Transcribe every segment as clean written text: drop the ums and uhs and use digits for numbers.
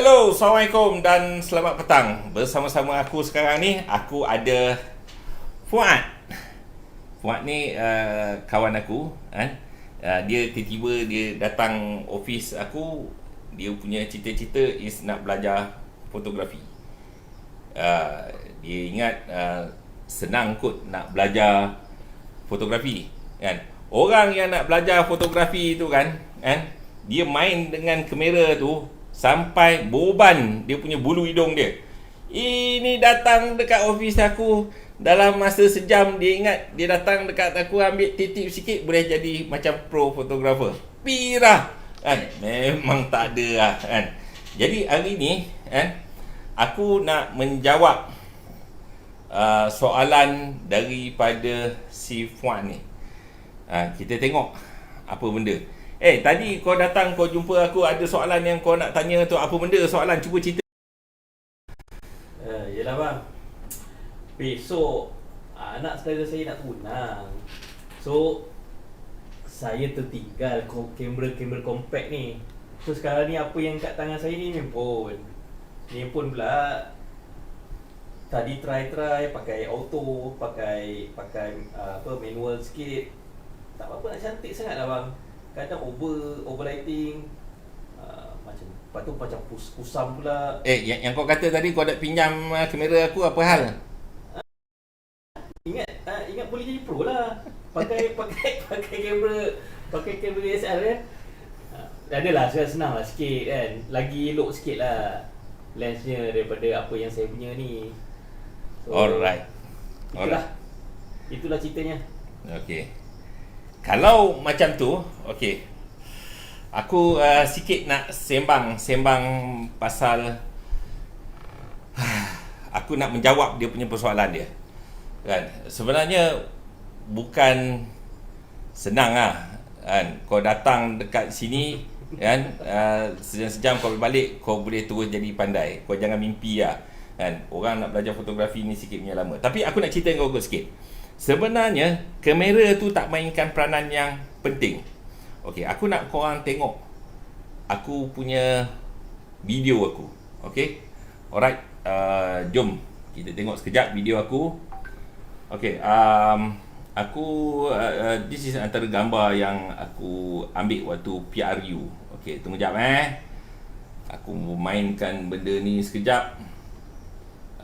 Hello, Assalamualaikum dan selamat petang. Bersama-sama aku sekarang ni, aku ada Fuad. Fuad ni kawan aku kan. Dia tiba-tiba dia datang office aku. Dia punya cita-cita is nak belajar fotografi. Dia ingat senang kot nak belajar fotografi kan. Orang yang nak belajar fotografi tu kan, dia main dengan kamera tu sampai beban dia punya bulu hidung dia. Ini datang dekat office aku dalam masa sejam, dia ingat dia datang dekat aku ambil titip sikit boleh jadi macam pro fotografer. Pirah kan, memang tak ada lah kan. Jadi hari ni kan, aku nak menjawab soalan daripada si Fuad ni. Kita tengok apa benda. Tadi kau datang, kau jumpa aku, ada soalan yang kau nak tanya tu. Apa benda soalan? Cuba cerita. Yelah bang, besok anak saudara saya nak tunang. So saya tertinggal kamera compact ni. So sekarang ni apa yang kat tangan saya ni handphone. Ni handphone pula tadi try pakai auto, pakai manual sikit. Tak apa-apa, nak cantik sangat lah bang. Kadang overlighting, lepas tu macam kusam pula. Yang kau kata tadi kau nak pinjam kamera aku, apa hal? Ingat boleh jadi pro lah. Pakai kamera DSLR kan. Adalah senang lah sikit kan. Lagi elok sikit lah lensnya daripada apa yang saya punya ni. So, Alright. Itulah ceritanya. Okay. Kalau macam tu, okay, aku sikit nak sembang pasal aku nak menjawab dia punya persoalan dia kan. Sebenarnya bukan senang lah kan. Kau datang dekat sini kan, sejam-sejam kau balik, kau boleh terus jadi pandai. Kau jangan mimpi lah kan. Orang nak belajar fotografi ni sikit punya lama. Tapi aku nak cerita dengan kau sikit. Sebenarnya kamera tu tak mainkan peranan yang penting. Okey, aku nak korang tengok aku punya video aku. Okey. Alright, jom kita tengok sekejap video aku. Okey, aku this is antara gambar yang aku ambil waktu PRU. Okey, tunggu jap Aku mainkan benda ni sekejap.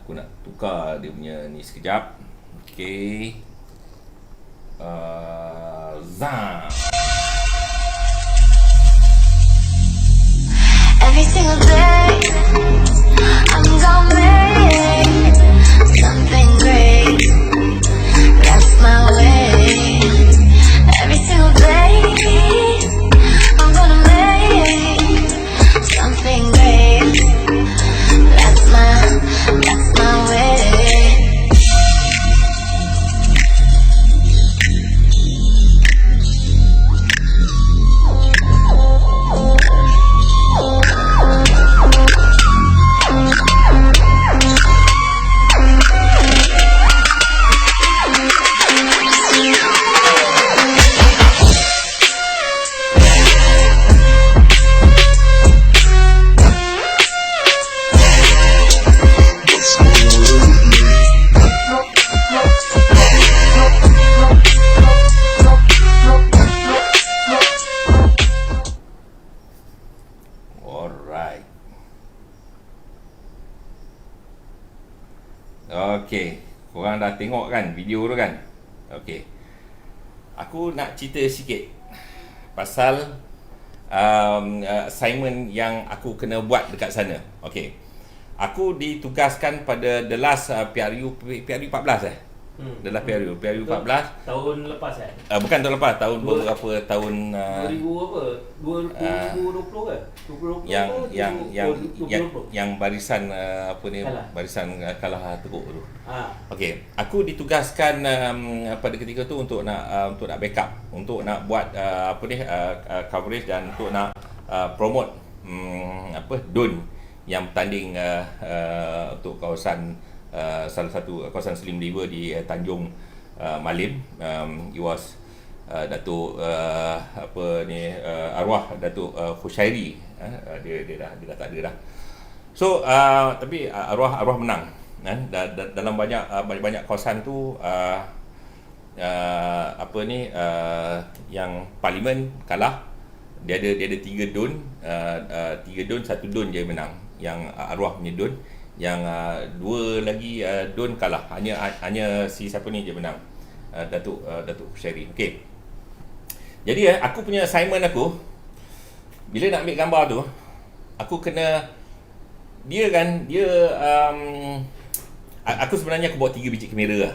Aku nak tukar dia punya ni sekejap. Okay. Zam. Every single day, I'm gonna make something great. That's my way. Every single day, I'm gonna make something great. That's my way. Okey, korang dah tengok kan video tu kan? Okey. Aku nak cerita sikit pasal assignment yang aku kena buat dekat sana. Okey. Aku ditugaskan pada the last PRU 14 The last PRU 14 Tahun lepas bukan tahun lepas, tahun beberapa tahun 2000 apa? 2020 ke? 2020 yang barisan apa ni, kalah. barisan kalah teruk tu. Okey, aku ditugaskan pada ketika tu untuk nak backup, untuk nak buat coverage dan untuk nak promote DUN yang bertanding untuk kawasan salah satu kawasan Slim River di Tanjung Malim. It was Datuk arwah Datuk Khushairi. Dia dah tak ada dah. So tapi arwah menang kan. Dalam banyak kawasan tu yang parlimen kalah. Dia ada 3 don, 3 don, 1 don je menang, yang arwah punya don. Yang 2 lagi don kalah. Hanya si siapa ni je menang, Datuk Sherry. Okey. Jadi aku punya assignment aku bila nak ambil gambar tu, aku kena aku sebenarnya aku bawa 3 biji kamera lah.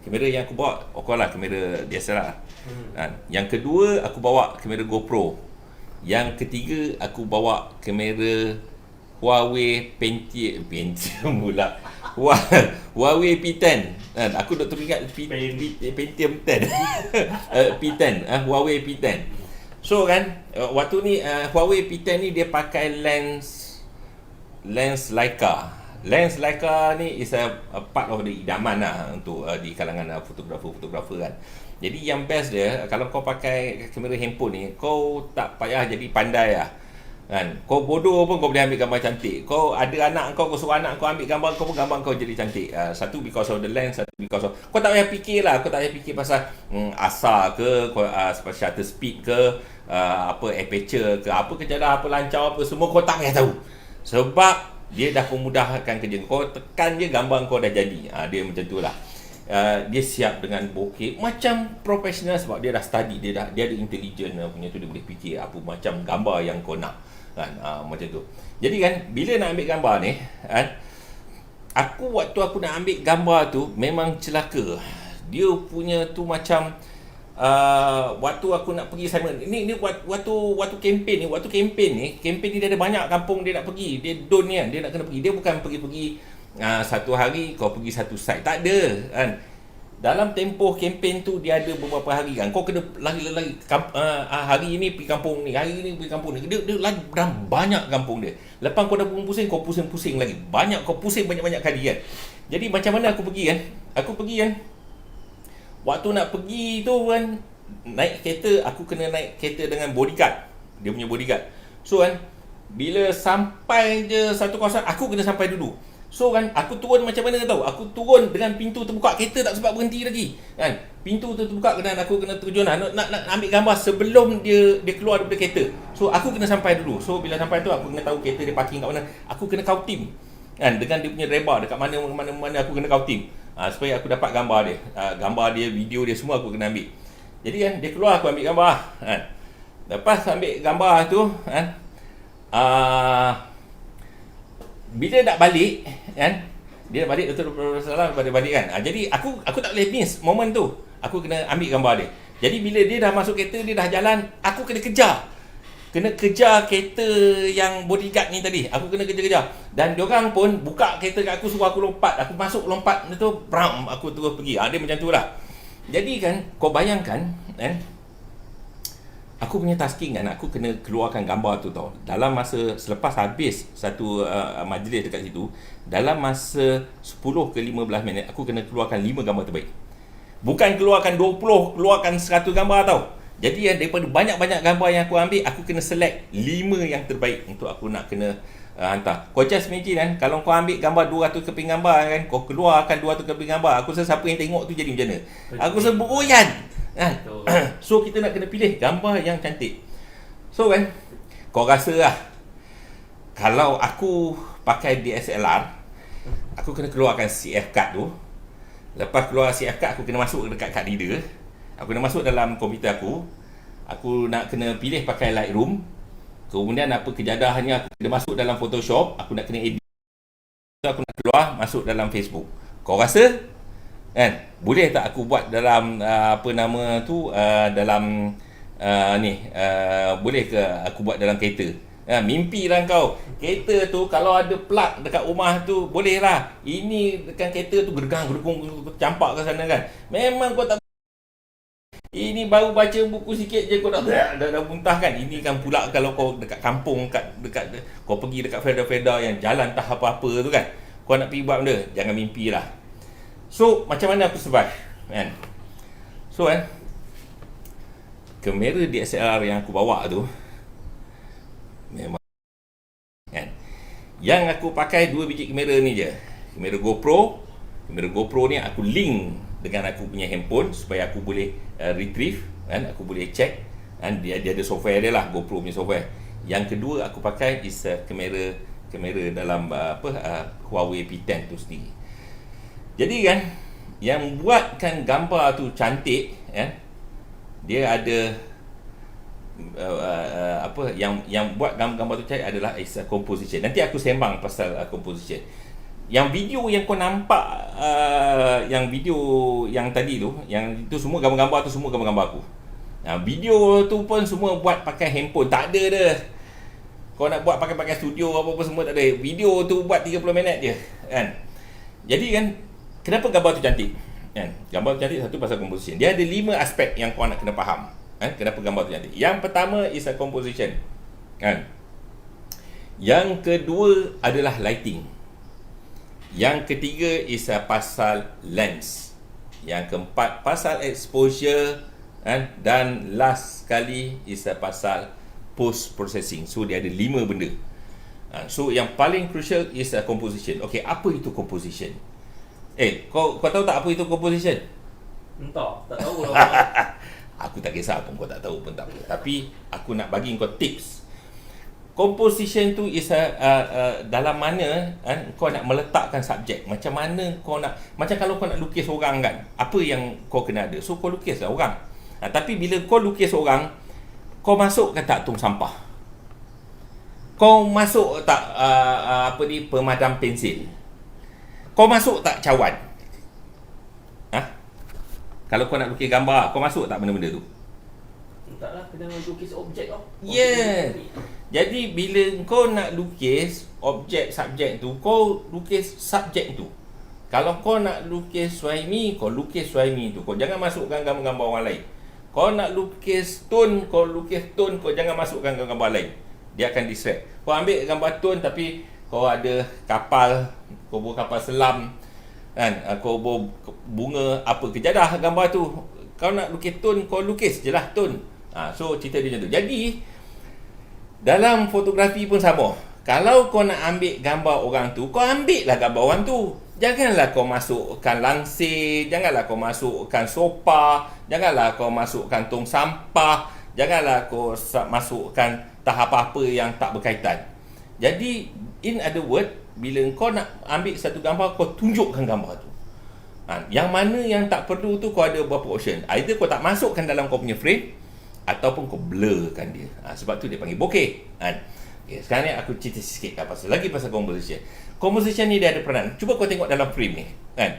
Kamera yang aku bawa kamera DSLR. Yang kedua aku bawa kamera GoPro. Yang ketiga aku bawa kamera Huawei Pentium pula. Huawei P10. Aku duk teringat Pentium 10. P10, Huawei P10. So kan, waktu ni Huawei P10 ni dia pakai lens Lens Leica ni is a part of the idaman lah untuk di kalangan fotografer kan. Jadi yang best dia, kalau kau pakai kamera handphone ni, kau tak payah jadi pandai lah kan. Kau bodoh pun kau boleh ambil gambar cantik. Kau ada anak kau suruh anak kau ambil gambar kau pun gambar kau jadi cantik. Satu because of the lens, satu because of kau tak payah fikir lah. Kau tak payah fikir pasal asar ke, shutter speed ke, aperture ke, apa kejadah, apa lancar, apa semua kau tak payah tahu. Sebab dia dah memudahkan kerja kau, tekan je gambar kau dah jadi. Dia macam tu lah. Dia siap dengan bokeh macam profesional sebab dia dah study, dia ada intelligent punya tu, dia boleh fikir apa macam gambar yang kau nak kan. Macam tu. Jadi kan bila nak ambil gambar ni kan, waktu aku nak ambil gambar tu memang celaka. Dia punya tu macam waktu aku nak pergi assignment ni waktu kempen ni dia ada banyak kampung dia nak pergi. Dia don ni kan, dia nak kena pergi. Dia bukan pergi satu hari kau pergi satu site, tak ada kan. Dalam tempoh kempen tu dia ada beberapa hari kan. Kau kena lari hari ni pergi kampung ni, hari ni pergi kampung ni. Dia lari banyak kampung dia. Lepas kau dah pusing, kau pusing lagi. Kau pusing banyak-banyak kali kan. Jadi macam mana aku pergi kan? Waktu nak pergi tu kan, naik kereta, aku kena naik kereta dengan bodyguard. Dia punya bodyguard. So kan, bila sampai je satu kawasan, aku kena sampai dulu. So kan, aku turun macam mana tahu? Aku turun dengan pintu terbuka, kereta tak sempat berhenti lagi kan. Pintu tu terbuka dan aku kena terjun nak ambil gambar sebelum dia keluar daripada kereta. So aku kena sampai dulu. So bila sampai tu aku kena tahu kereta dia parking kat mana. Aku kena kau tim kan, dengan dia punya rebar dekat mana aku kena kau tim. Supaya aku dapat gambar dia, video dia semua aku kena ambil. Jadi kan dia keluar, aku ambil gambar kan. Lepas ambil gambar tu kan, bila nak balik kan, dia nak balik balik kan. Jadi aku tak boleh miss moment tu. Aku kena ambil gambar dia. Jadi bila dia dah masuk kereta, dia dah jalan, aku kena kejar kereta yang bodyguard ni tadi. Aku kena kejar. Dan diorang pun buka kereta kat aku, suruh aku lompat. Aku masuk lompat tu, bram, aku terus pergi. Dia macam tu lah. Jadi kan, kau bayangkan kan, aku punya tasking kan, aku kena keluarkan gambar tu tau. Dalam masa, selepas habis satu majlis dekat situ, dalam masa 10 ke 15 minit, aku kena keluarkan 5 gambar terbaik. Bukan keluarkan 20, keluarkan 100 gambar tau. Jadi daripada banyak-banyak gambar yang aku ambil, aku kena select 5 yang terbaik untuk aku nak kena hantar. Kau just imagine kan, kalau kau ambil gambar 200 keping gambar kan, kau keluarkan 200 keping gambar, aku rasa siapa yang tengok tu jadi macam mana? Aku rasa beroyan kan. So kita nak kena pilih gambar yang cantik. So kan, kau rasa lah, kalau aku pakai DSLR, aku kena keluarkan CF card tu. Lepas keluar CF card, aku kena masuk dekat card reader. Aku kena masuk dalam komputer aku. Aku nak kena pilih pakai Lightroom. Kemudian apa kejadahannya, aku kena masuk dalam Photoshop. Aku nak kena edit. Aku nak keluar, masuk dalam Facebook. Kau rasa kan, boleh tak aku buat dalam boleh ke aku buat dalam kereta? Mimpi lah kau. Kereta tu kalau ada plug dekat rumah tu, boleh lah. Ini dekat kereta tu gergang-gergung campak ke sana kan. Memang kau tak. Ini baru baca buku sikit je kau dah muntah kan. Ini kan pula kalau kau dekat kampung, dekat kau pergi dekat Feda yang jalan tak apa-apa tu kan. Kau nak pergi buat benda, jangan mimpi lah. So macam mana aku survive kan? So kan, kamera DSLR yang aku bawa tu memang kan, Yang aku pakai 2 biji kamera ni je. Kamera GoPro. Kamera GoPro ni aku link dengan aku punya handphone supaya aku boleh retrieve kan, aku boleh check kan, dia ada software dia lah, GoPro punya software. Yang kedua aku pakai is kamera dalam Huawei P10 tu sendiri. Jadi kan yang buatkan gambar tu cantik kan, dia ada yang buat gambar tu cantik adalah is a composition. Nanti aku sembang pasal composition. Yang video yang kau nampak yang video yang tadi tu, yang itu semua gambar-gambar tu semua gambar-gambar aku. Video tu pun semua buat pakai handphone, tak ada dah. Kau nak buat pakai studio apa-apa semua tak ada. Video tu buat 30 minit je kan. Jadi kan kenapa gambar tu cantik? Kan? Gambar tu cantik satu pasal composition. Dia ada 5 aspek yang kau nak kena faham. Kan? Kenapa gambar tu cantik? Yang pertama is a composition. Kan? Yang kedua adalah lighting. Yang ketiga is a pasal lens. Yang keempat pasal exposure kan? Dan last sekali is a pasal post processing. So dia ada 5 benda. So yang paling crucial is a composition. Okay, apa itu composition? Kau tahu tak apa itu composition? Entah, tak tahu lah. Aku tak kisah pun kau tak tahu pun tak apa. Tapi aku nak bagi kau tips. Composition tu is dalam mana kau nak meletakkan subjek. Macam mana kau nak, macam kalau kau nak lukis orang kan, apa yang kau kena ada? So kau lukislah orang. Tapi bila kau lukis orang, kau masukkan tak tong sampah? Kau masuk tak pemadam pensil? Kau masuk tak cawan? Kalau kau nak lukis gambar, kau masuk tak benda-benda tu? Taklah, kena lukis objek tau. Yeah. Jadi bila kau nak lukis objek subjek tu, kau lukis subjek tu. Kalau kau nak lukis Suhaimi, kau lukis Suhaimi tu. Kau jangan masukkan gambar-gambar orang lain. Kau nak lukis tone, kau lukis tone, kau jangan masukkan gambar lain. Dia akan distract. Kau ambil gambar tone tapi kau ada kapal, kau buat kapal selam kan, kau buat bunga apa kejadah gambar tu. Kau nak lukis tone, kau lukis je lah tone. So cerita dia macam tu. Jadi dalam fotografi pun sama. Kalau kau nak ambil gambar orang tu, kau ambil lah gambar orang tu. Janganlah kau masukkan langsir, janganlah kau masukkan sopa, janganlah kau masukkan tong sampah, janganlah kau masukkan tahap apa yang tak berkaitan. Jadi, in other word, bila kau nak ambil satu gambar, kau tunjukkan gambar tu. Yang mana yang tak perlu tu, kau ada beberapa option. Either kau tak masukkan dalam kau punya frame, ataupun kau blurkan dia. Sebab tu dia panggil bokeh. Okay, sekarang ni aku cerita sikit pasal composition. Composition ni dia ada peranan. Cuba kau tengok dalam frame ni, kan?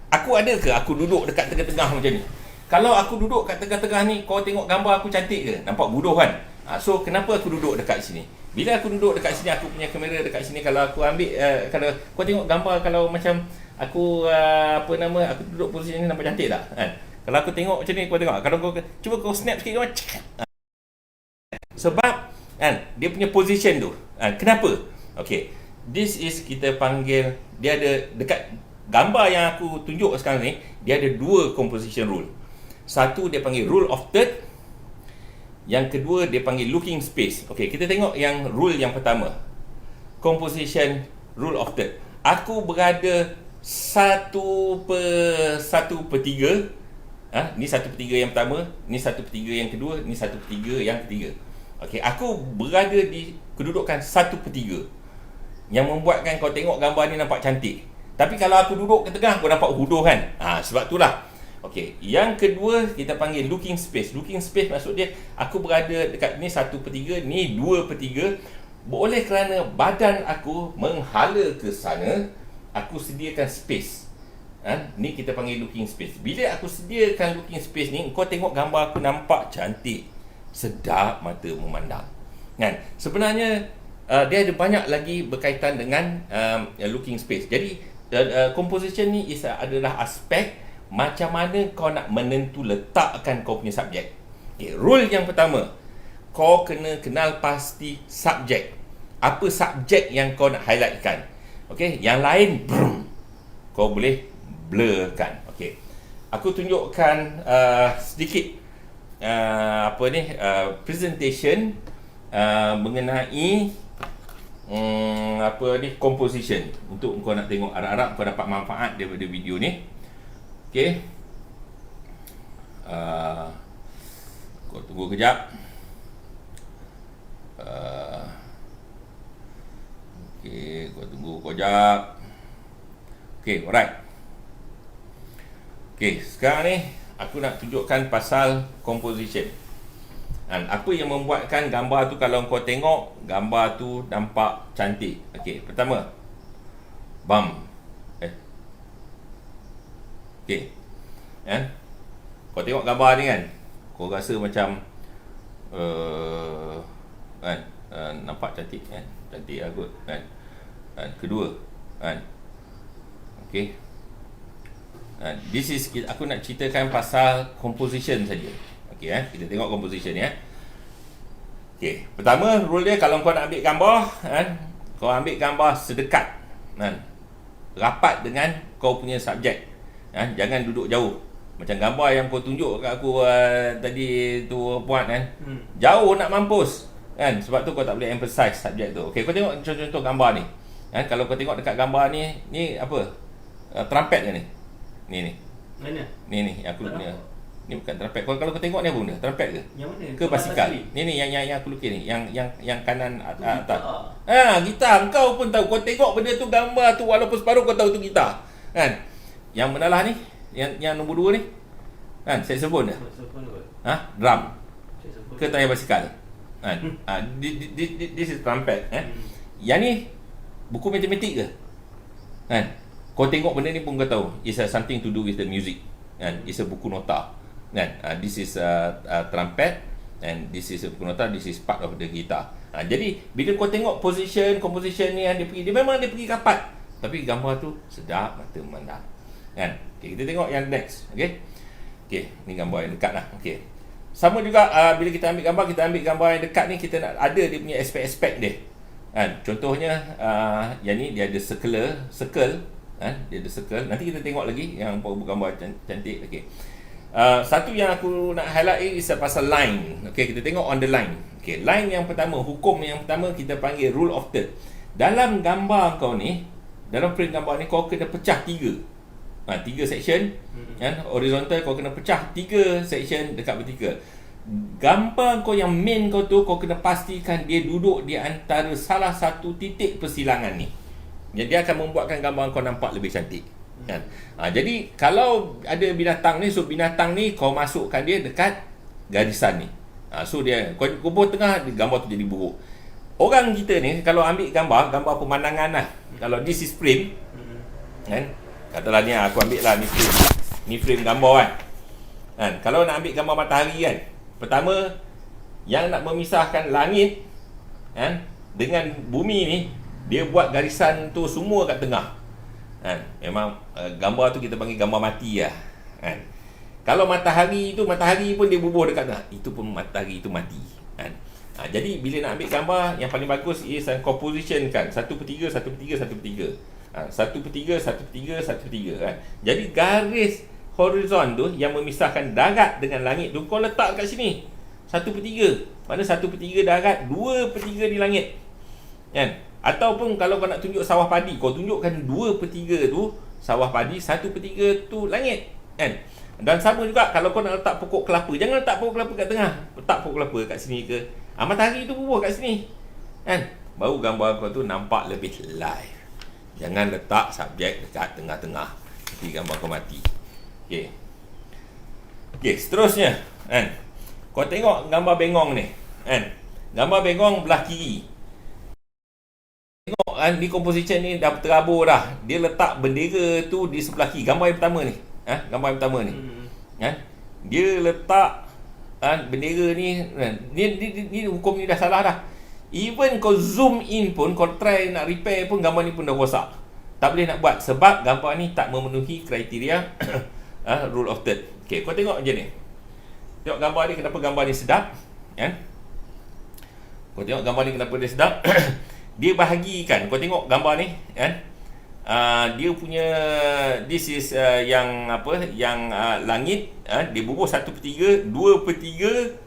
Aku ada ke aku duduk dekat tengah-tengah macam ni? Kalau aku duduk kat tengah-tengah ni, kau tengok gambar aku cantik ke? Nampak bodoh kan? So kenapa aku duduk dekat sini? Bila aku duduk dekat sini, aku punya kamera dekat sini, kalau aku ambil kalau kau tengok gambar, kalau macam aku aku duduk posisi ni, nampak cantik tak? Kan? Kalau aku tengok macam ni, kau tengok. Kalau kau cuba kau snap sikit kau. Sebab kan dia punya position tu. Kenapa? Okay. This is kita panggil, dia ada dekat gambar yang aku tunjuk sekarang ni, dia ada 2 composition rule. Satu dia panggil rule of third. Yang kedua dia panggil looking space. Okay, kita tengok yang rule yang pertama. Composition rule of third. Aku berada 1/3. Ni 1/3 yang pertama, ni 1/3 yang kedua, ni 1/3 yang ketiga. Okay, aku berada di kedudukan 1/3 yang membuatkan kau tengok gambar ni nampak cantik. Tapi kalau aku duduk ke tengah, kau nampak bodoh kan? Sebab itulah. Okey, yang kedua kita panggil looking space. Looking space maksud dia aku berada dekat ni 1/3, ni 2/3. Oleh kerana badan aku menghala ke sana, aku sediakan space. Ni kita panggil looking space. Bila aku sediakan looking space ni, kau tengok gambar aku nampak cantik, sedap mata memandang. Kan? Sebenarnya dia ada banyak lagi berkaitan dengan looking space. Jadi composition ni adalah aspek macam mana kau nak menentu letakkan kau punya subjek. Okay, rule yang pertama, kau kena kenal pasti subjek. Apa subjek yang kau nak highlightkan. Okay, yang lain kau boleh blurkan. Okay, aku tunjukkan sedikit presentation mengenai apa ni, composition. Untuk kau nak tengok, harap-harap kau dapat manfaat daripada video ni. Okey. Kau tunggu kejap. Okey, kau tunggu kejap. Okey, alright. Okey, sekarang ni aku nak tunjukkan pasal composition. Dan apa yang membuatkan gambar tu, kalau kau tengok, gambar tu nampak cantik. Okey, pertama, okey, kau tengok gambar ni kan, kau rasa macam nampak cantik kan, cantik lah kot kan. Kedua okey, this is, aku nak ceritakan pasal composition saja. Okey, kita tengok composition ya. Okey, pertama rule dia, kalau kau nak ambil gambar kau ambil gambar sedekat rapat dengan kau punya subjek. Jangan duduk jauh. Macam gambar yang kau tunjuk kat aku tadi tu puan jauh nak mampus kan, sebab tu kau tak boleh emphasize subjek tu. Okey, kau tengok contoh-contoh gambar ni. Kalau kau tengok dekat gambar ni apa? Trumpet ke ni? Ni. Mana? Ni aku punya. Ni bukan trumpet. Kalau kau tengok ni apa benda? Trumpet ke? Yang mana? Ke basikal? Ni yang aku lukis ni, yang kanan atas. Gitar. Kau pun tahu. Kau tengok benda tu, gambar tu, walaupun separuh kau tahu tu gitar. Kan? Yang menalah ni, yang nombor 2 ni. Kan? Saxophone dah. Drum. Ke tayar basikal. Kan? This is trumpet. Yang ni buku matematik ke? Kan? Kau tengok benda ni pun kau tahu it's something to do with the music. Kan? It's a buku nota. Kan? This is trumpet and this is a buku nota, this is part of the guitar. Jadi bila kau tengok composition ni, dia memang pergi rapat, tapi gambar tu sedap mata memandang. Kan? Okay, kita tengok yang next. Okay, ni gambar yang dekat lah. Okay, sama juga bila kita ambil gambar yang dekat ni, kita nak ada dia punya aspek-aspek dia. Kan? Contohnya yang ni dia ada circle. Dia ada circle. Nanti kita tengok lagi yang gambar cantik. Okay. Satu yang aku nak highlight is pasal line. Okay, kita tengok on the line. Okay, line yang pertama, hukum yang pertama kita panggil rule of third. Dalam gambar kau ni, dalam frame gambar ni, kau kena pecah 3 section. Kan? Horizontal kau kena pecah 3 section dekat vertical. Gambar kau yang main kau tu, kau kena pastikan dia duduk di antara salah satu titik persilangan ni. Jadi dia akan membuatkan gambar kau nampak lebih cantik. Kan? Jadi kalau ada binatang ni, so binatang ni kau masukkan dia dekat garisan ni. So dia kau kubur tengah, gambar tu jadi buruk. Orang kita ni kalau ambil gambar pemandangan lah. Kalau this is frame, kan? Katalah ni aku ambil lah ni frame gambar kan. Kalau nak ambil gambar matahari kan, pertama yang nak memisahkan langit kan dengan bumi ni, dia buat garisan tu semua kat tengah. Kan? Memang gambar tu kita panggil gambar mati lah. Kan? Kalau matahari pun dia bubuh dekat tengah, itu pun matahari itu mati. Kan? Jadi bila nak ambil gambar, yang paling bagus is composition kan, 1/3, 1/3, 1/3. 1/3, 1/3, 1/3 kan. Jadi garis horizon tu yang memisahkan darat dengan langit tu, kau letak kat sini 1/3. Mana 1/3 darat, 2/3 di langit. Kan? Ataupun kalau kau nak tunjuk sawah padi, kau tunjukkan 2/3 tu sawah padi, 1/3 tu langit. Kan? Dan sama juga kalau kau nak letak pokok kelapa, jangan letak pokok kelapa kat tengah, letak pokok kelapa kat sini ke. Matahari tu bubuh kat sini. Kan? Baru gambar kau tu nampak lebih live. Jangan letak subjek dekat tengah-tengah, nanti gambar kau mati. Okey, seterusnya kan, kau tengok gambar bengong ni kan. Gambar bengong belah kiri. Tengok kan, di composition ni dah terabur dah. Dia letak bendera tu di sebelah kiri. Gambar yang pertama ni. Gambar yang pertama ni. Kan? Dia letak bendera ni kan. Ni hukum ni dah salah dah. Even kau zoom in pun, kau try nak repair pun, gambar ni pun dah rosak. Tak boleh nak buat sebab gambar ni tak memenuhi kriteria rule of third. Okey, kau tengok je ni. Tengok gambar ni, kenapa gambar ni sedap kan? Kau tengok gambar ni kenapa dia sedap. Dia bahagikan. Kau tengok gambar ni kan? Dia punya this is yang apa? Yang langit dia bubuh 1/3, 2/3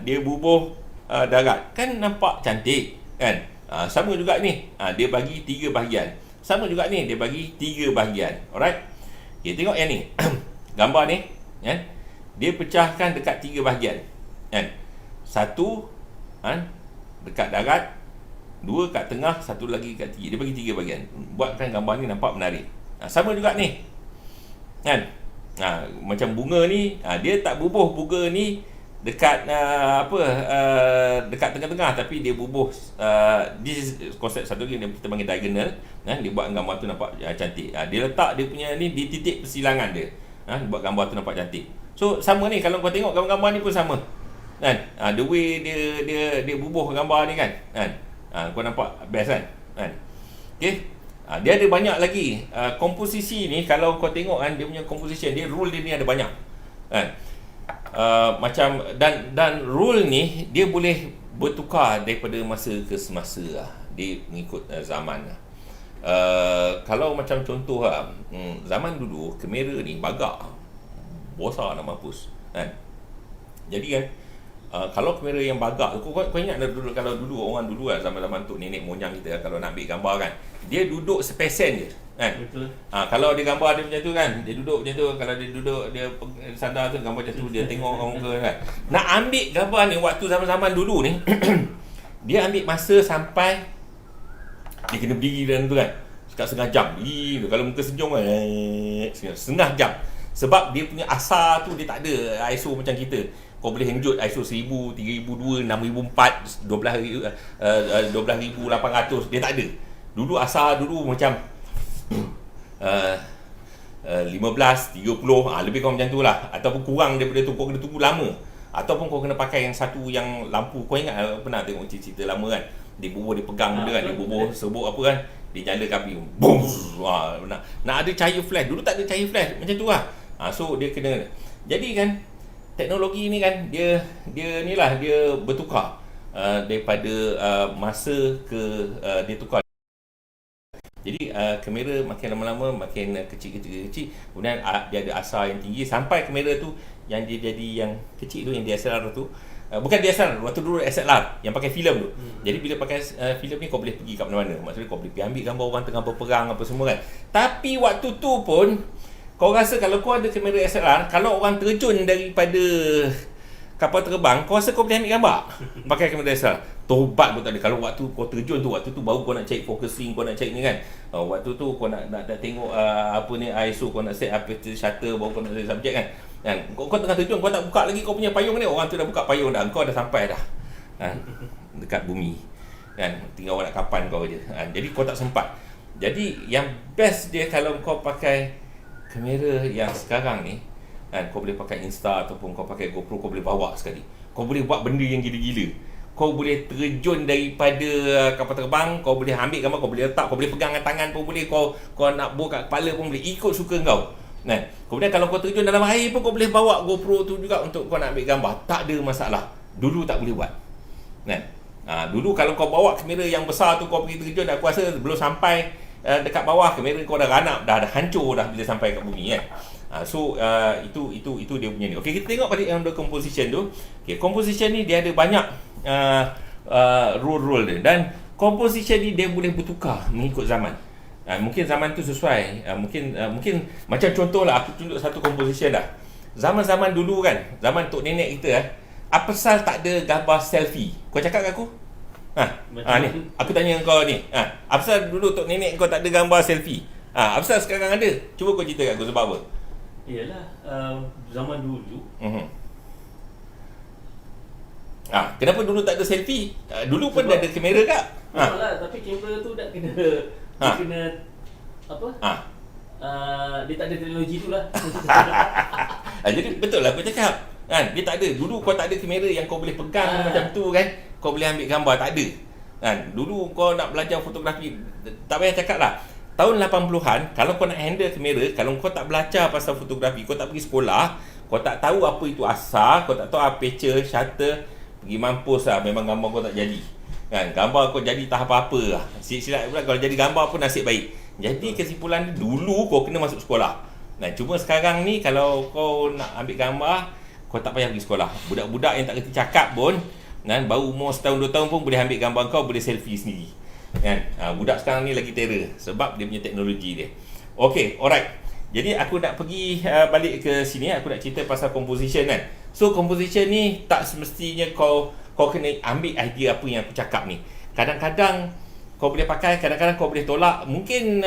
dia bubuh darat. Kan nampak cantik kan? Sama juga ni, dia bagi 3 bahagian. Sama juga ni, dia bagi 3 bahagian. Alright. Okay, tengok yang ni. Gambar ni, kan? Dia pecahkan dekat 3 bahagian. Kan? 1 dekat darat, 2 kat tengah, 1 lagi kat tinggi. Dia bagi 3 bahagian. Buatkan gambar ni nampak menarik. Sama juga ni. Kan? Macam bunga ni, dia tak bubuh bunga ni dekat dekat tengah-tengah, tapi dia bubuh this is konsep satu lagi kita panggil diagonal, kan? Dia buat gambar tu nampak cantik. Dia letak dia punya ni di titik persilangan dia. Dia buat gambar tu nampak cantik. So sama ni, kalau kau tengok gambar-gambar ni pun sama. Kan? The way dia bubuh gambar ni kan. Kau nampak best kan? Okey. Dia ada banyak lagi. Komposisi ni kalau kau tengok kan, dia punya composition, dia rule dia ni ada banyak. Kan? Macam dan rule ni dia boleh bertukar daripada masa ke semasa lah. Dia mengikut zaman lah. Kalau macam contoh lah, zaman dulu kamera ni bagak, besar nak mampus kan. Jadi kan, kalau kamera yang bagak, kau ingat dulu, kalau dulu orang dulu lah, zaman-zaman tu nenek moyang kita, kalau nak ambil gambar kan, dia duduk sepesen je kan. Betul. Kalau dia gambar dia macam tu kan, dia duduk macam tu, kalau dia duduk dia sandar tu gambar macam tu, dia tengok orang muka kan. Nak ambil gambar ni waktu zaman-zaman dulu ni dia ambil masa sampai dia kena berdiri dalam tu kan, sekat setengah jam. Kalau muka senyum kan, setengah jam. Sebab dia punya asar tu dia tak ada ISO macam kita. Kau boleh henjut ISO 1000, 3002, 6004, 12800, dia tak ada. Dulu asar dulu macam 15, 30, lebih kurang macam tu lah. Ataupun kurang daripada tu, kau kena tunggu lama. Ataupun kau kena pakai yang satu yang lampu. Kau ingat pernah tengok cerita lama kan, dia bubuh, dia pegang benda kan, dia bubuh sebut apa kan, dia nyalakan api, boom. Nak ada cahaya flash. Dulu tak ada cahaya flash macam tu lah. So dia kena. Jadi kan, teknologi ni kan, dia ni lah, dia bertukar daripada masa ke dia tukar. Jadi kamera makin lama-lama makin kecil. Kemudian dia ada asar yang tinggi, sampai kamera tu yang dia jadi yang kecil tu, yang DSLR tu. Bukan DSLR, waktu dulu SLR yang pakai filem tu. Jadi bila pakai filem ni, kau boleh pergi kat mana-mana. Maksudnya kau boleh pergi ambil gambar orang tengah berperang apa semua kan. Tapi waktu tu pun kau rasa kalau kau ada kamera SLR, kalau orang terjun daripada kapal terbang, kau rasa kau boleh ambil gambar pakai kamera SLR? Tobat pun tak ada. Kalau waktu kau terjun tu, waktu tu baru kau nak cari focusing, kau nak cari ni kan. Waktu tu kau nak tengok apa ni ISO, kau nak set aperture shutter, baru kau nak set subjek kan. Kau tengah terjun, kau tak buka lagi kau punya payung ni, orang tu dah buka payung dah, kau dah sampai dah dekat bumi kan, tinggal orang nak kapan kau je. Jadi kau tak sempat. Jadi yang best dia kalau kau pakai kamera yang sekarang ni kan, kau boleh pakai Insta ataupun kau pakai GoPro, kau boleh bawa sekali. Kau boleh buat benda yang gila-gila. Kau boleh terjun daripada kapal terbang, kau boleh ambil gambar, kau boleh letak, kau boleh pegang dengan tangan pun boleh, kau nak bawa kat kepala pun boleh, ikut suka kau. Kemudian kalau kau terjun dalam air pun, kau boleh bawa GoPro tu juga untuk kau nak ambil gambar. Tak ada masalah. Dulu tak boleh buat. Dulu kalau kau bawa kamera yang besar tu, kau pergi terjun, aku rasa belum sampai dekat bawah, kamera kau dah ranap, dah hancur dah bila sampai kat bumi kan. Itu dia punya ni. Okey, kita tengok pada yang the composition tu. Okey, composition ni dia ada banyak rule dia, dan composition ni dia boleh bertukar mengikut zaman. Mungkin zaman tu sesuai, mungkin macam contohlah, aku tunjuk satu composition dah. Zaman-zaman dulu kan, zaman tok nenek kita apa pasal tak ada gambar selfie? Kau cakap kat aku? Ni, aku tanya kau ni. Apa pasal dulu tok nenek kau tak ada gambar selfie? Apa pasal sekarang ada? Cuba kau cerita kat aku sebab apa? Iyalah, zaman dulu. Kenapa dulu tak ada selfie? Dulu pun dah ada kamera kak? Lah, tapi kamera tu dah kena dia kena apa? Dia tak ada teknologi tu lah. Jadi betul lah aku cakap kan, dia tak ada. Dulu kau tak ada kamera yang kau boleh pegang macam tu kan, kau boleh ambil gambar, tak ada kan. Dulu kau nak belajar fotografi, tak payah cakap lah, tahun 80-an, kalau kau nak handle kamera, kalau kau tak belajar pasal fotografi, kau tak pergi sekolah, kau tak tahu apa itu asar, kau tak tahu aperture, shutter, pergi mampus lah, memang gambar kau tak jadi kan. Gambar kau jadi tak apa-apa lah. Silap pula kalau jadi gambar pun nasib baik. Jadi kesimpulan dulu kau kena masuk sekolah. Cuma sekarang ni kalau kau nak ambil gambar, kau tak payah pergi sekolah. Budak-budak yang tak kerti cakap pun kan, baru umur setahun 2 tahun pun boleh ambil gambar kau, boleh selfie sendiri kan. Budak sekarang ni lagi terror sebab dia punya teknologi dia. Okay, alright. Jadi aku nak pergi balik ke sini, aku nak cerita pasal composition kan. So composition ni tak semestinya kau kena ambil idea apa yang aku cakap ni. Kadang-kadang kau boleh pakai, kadang-kadang kau boleh tolak. Mungkin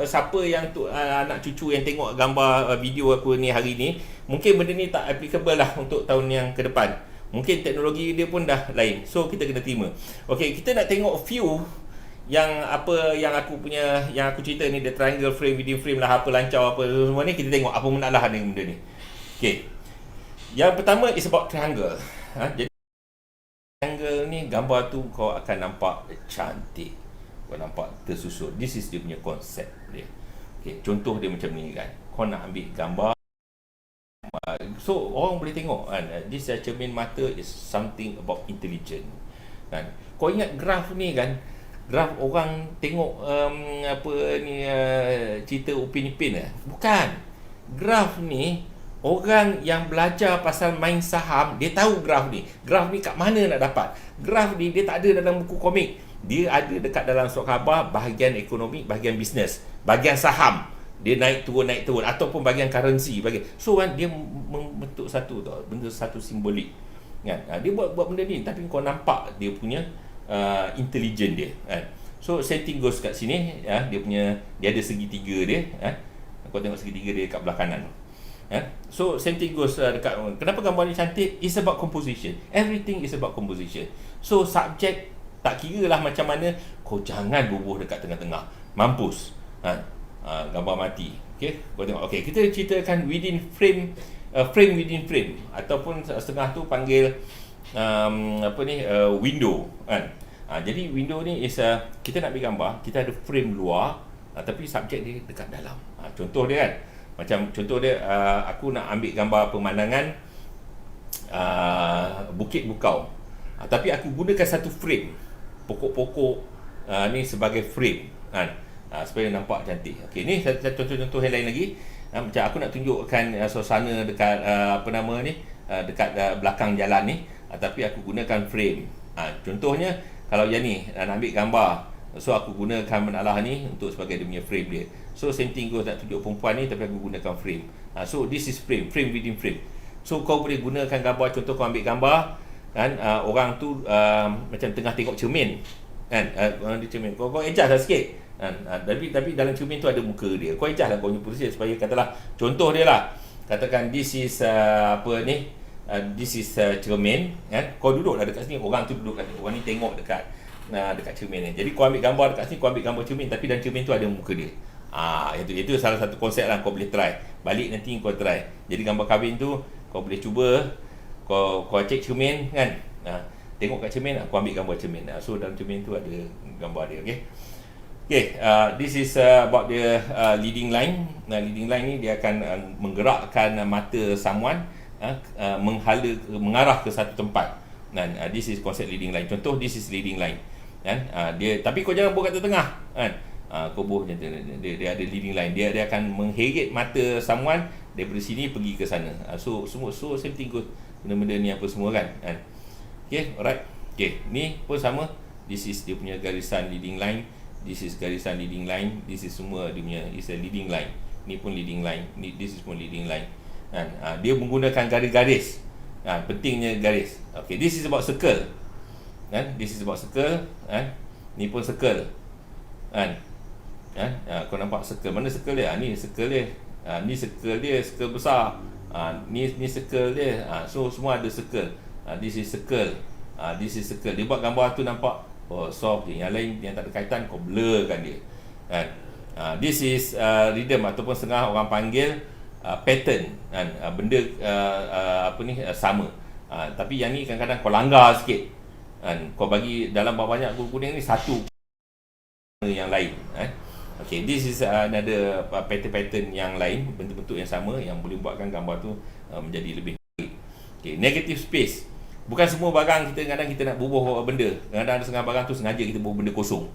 siapa yang anak cucu yang tengok gambar video aku ni hari ni, mungkin benda ni tak applicable lah untuk tahun yang ke depan. Mungkin teknologi dia pun dah lain. So kita kena terima. Okay, kita nak tengok few yang apa yang aku punya, yang aku cerita ni, the triangle frame, within frame lah, apa lancar apa semua ni, kita tengok apa masalah dengan benda ni. Okay, yang pertama is about triangle. Jadi triangle ni, gambar tu kau akan nampak cantik, kau nampak tersusun. This is dia punya konsep dia. Okay, contoh dia macam ni kan, kau nak ambil gambar, so orang boleh tengok kan, this cermin mata is something about intelligent kan. Kau ingat graf ni kan, graf orang tengok apa ni, cerita Upin Ipin bukan. Graf ni orang yang belajar pasal main saham, dia tahu graf ni kat mana nak dapat. Graf ni dia tak ada dalam buku komik, dia ada dekat dalam surat khabar, bahagian ekonomi, bahagian bisnes, bahagian saham, dia naik turun ataupun bahagian currency, bahagian. So kan dia membentuk satu tau, benda satu simbolik kan. Dia buat benda ni, tapi kau nampak dia punya intelligent dia kan. So setting goes kat sini dia ada segitiga dia kau tengok segitiga dia kat belah kanan so setting goes dekat. Kenapa gambar ni cantik? It's about composition. Everything is about composition. So subjek tak kira lah macam mana, kau jangan bubuh dekat tengah-tengah, mampus gambar mati. Okay, kau tengok. Okay, kita ceritakan within frame, frame within frame, ataupun setengah tu panggil window kan. Jadi window ni is kita nak ambil gambar, kita ada frame luar, tapi subjek dia dekat dalam. Contoh dia kan, macam contoh dia, aku nak ambil gambar pemandangan Bukit Bukau, tapi aku gunakan satu frame, pokok-pokok ni sebagai frame kan, supaya nampak cantik. Okey, ni contoh-contoh yang lain lagi. Macam aku nak tunjukkan suasana dekat dekat belakang jalan ni, tapi aku gunakan frame. Contohnya kalau yang ni nak ambil gambar, so aku gunakan menalah ni untuk sebagai dia punya frame dia. So same thing goes, nak tunjuk perempuan ni tapi aku gunakan frame. So this is frame within frame. So kau boleh gunakan gambar, contoh kau ambil gambar kan, orang tu macam tengah tengok cermin kan, orang di cermin, kau adjust lah sikit kan, tapi dalam cermin tu ada muka dia, kau adjust lah kau punya posisi supaya, katalah contoh dia lah, katakan this is this is cermin kan, kau duduklah dekat sini, orang tu duduk kat sini, orang ni tengok dekat cermin ni. Jadi kau ambil gambar dekat sini, kau ambil gambar cermin, tapi dalam cermin tu ada muka dia. Itu salah satu konsep lah, kau boleh try. Balik nanti kau try. Jadi gambar kahwin tu kau boleh cuba, kau cek cermin kan. Tengok kat cermin, kau ambil gambar cermin. So dalam cermin tu ada gambar dia, okey. Okay, this is about the leading line. Leading line ni dia akan menggerakkan mata someone, mengarah ke satu tempat. Dan this is konsep leading line. Contoh, this is leading line kan, dia, tapi kau jangan buh kat tengah kan, kau buh macam tu, dia ada leading line, dia akan mengheret mata someone daripada sini pergi ke sana. So semua, so same thing goes, benda-benda ni apa semua kan. Okay, alright. Okay, ni pun sama, this is dia punya garisan leading line, this is garisan leading line, this is semua dia punya is a leading line, ni pun leading line, ni this is pun leading line kan. Dia menggunakan garis-garis. Pentingnya garis. Okay, this is about circle kan, this is about circle kan, ni pun circle kan. Kau nampak circle, mana circle dia? Ni circle dia. Ni circle dia, circle besar. Ni circle dia. So semua ada circle. This is circle. This is circle. Dia buat gambar tu nampak soft je. Yang lain yang tak ada kaitan kau blurkan dia kan. This is rhythm, ataupun setengah orang panggil pattern kan, benda sama, tapi yang ni kadang-kadang kau langgar sikit kan, kau bagi dalam banyak kuning ni satu yang lain Okay, this is another pattern yang lain, bentuk-bentuk yang sama yang boleh buatkan gambar tu menjadi lebih baik. Okay, negative space. Bukan semua barang kadang-kadang kita nak bubuh benda, kadang-kadang ada setengah barang tu sengaja kita bubuh benda kosong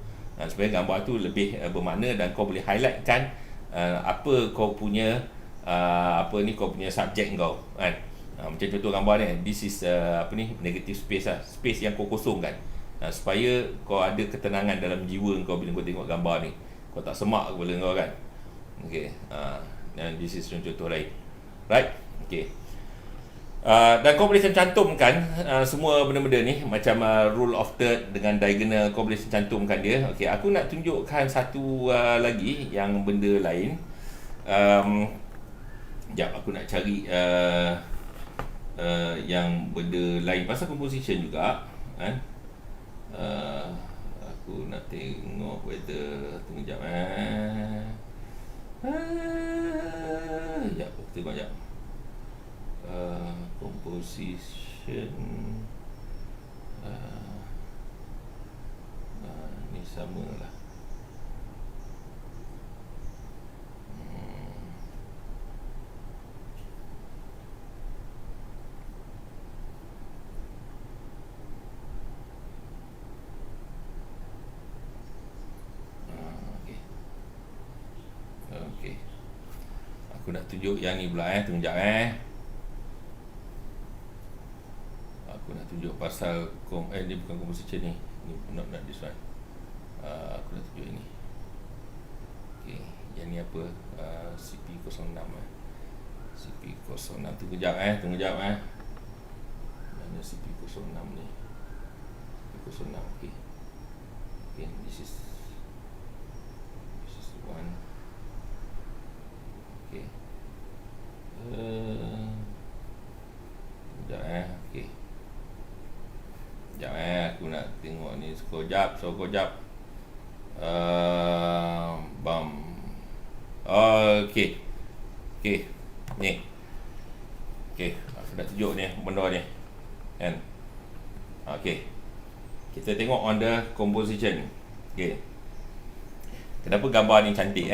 supaya gambar tu lebih bermakna, dan kau boleh highlightkan apa kau punya kau punya subjek kau kan. Macam contoh gambar ni, this is negative space lah, space yang kau kosongkan, supaya kau ada ketenangan dalam jiwa kau bila kau tengok gambar ni, kau tak semak kepala kau kan. Okey, dan this is contoh lain, right? Okey. Dan kau boleh cantumkan semua benda-benda ni macam rule of third dengan diagonal, kau boleh cantumkan dia. Okey, aku nak tunjukkan satu lagi yang benda lain. Sekejap, aku nak cari yang benda lain pasal composition juga kan. Aku nak tengok whether, tunggu sekejap sekejap, aku tengok sekejap. Composition ni sama lah. Okay. Aku nak tunjuk yang ni pula tunggu sekejap Aku nak tunjuk pasal ni bukan composition ni. Ni not this one. Aku nak tunjuk ini. Okey, yang ni apa? CP06 CP06. Tunggu sekejap Mana CP06 ni? CP06. Okey. Okay, this is the one. Okey. Sekejap okey. Sekejap aku nak tengok ni sekejap. Bam. Okey. Ni. Okey, aku dah tunjuk ni benda ni. Kan? Okey. Kita tengok on the composition. Okey. Kenapa gambar ni cantik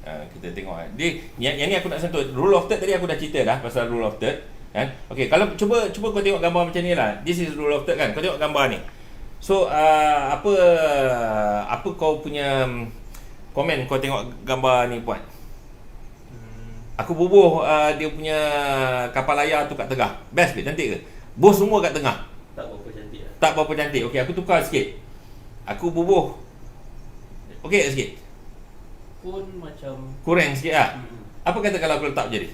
kita tengok dia, yang ni aku nak sentuh. Rule of third tadi aku dah cerita dah pasal rule of third kan. Okey, kalau cuba kau tengok gambar macam ni lah. This is rule of third kan. Kau tengok gambar ni. So apa kau punya komen kau tengok gambar ni puan? Aku bubuh dia punya kapal layar tu kat tengah. Best ke? Cantik ke? Bos semua kat tengah. Tak berapa cantik lah. Tak berapa cantik. Okey, aku tukar sikit. Aku bubuh. Okey sikit. Pun macam kurang sikit lah. Apa kata kalau aku letak macam ni?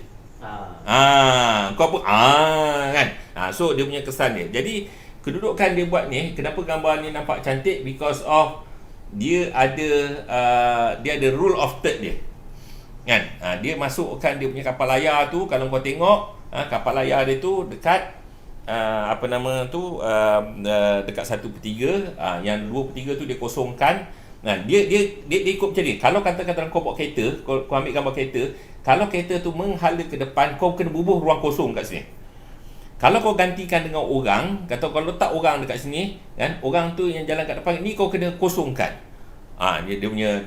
Kau pun kan. So dia punya kesan dia. Jadi kedudukan dia buat ni, kenapa gambar ni nampak cantik, because of dia ada rule of third dia. Kan? Dia masukkan dia punya kapal layar tu, kalau kau tengok kapal layar dia tu dekat dekat 1/3, yang 2/3 tu dia kosongkan. Dia ikut macam ni. Kalau kata-kata kau bawa kereta, kau ambil gambar kereta, kalau kereta tu menghala ke depan, kau kena bubuh ruang kosong kat sini. Kalau kau gantikan dengan orang, kata kau letak orang dekat sini, kan, orang tu yang jalan kat depan ni kau kena kosongkan. Dia punya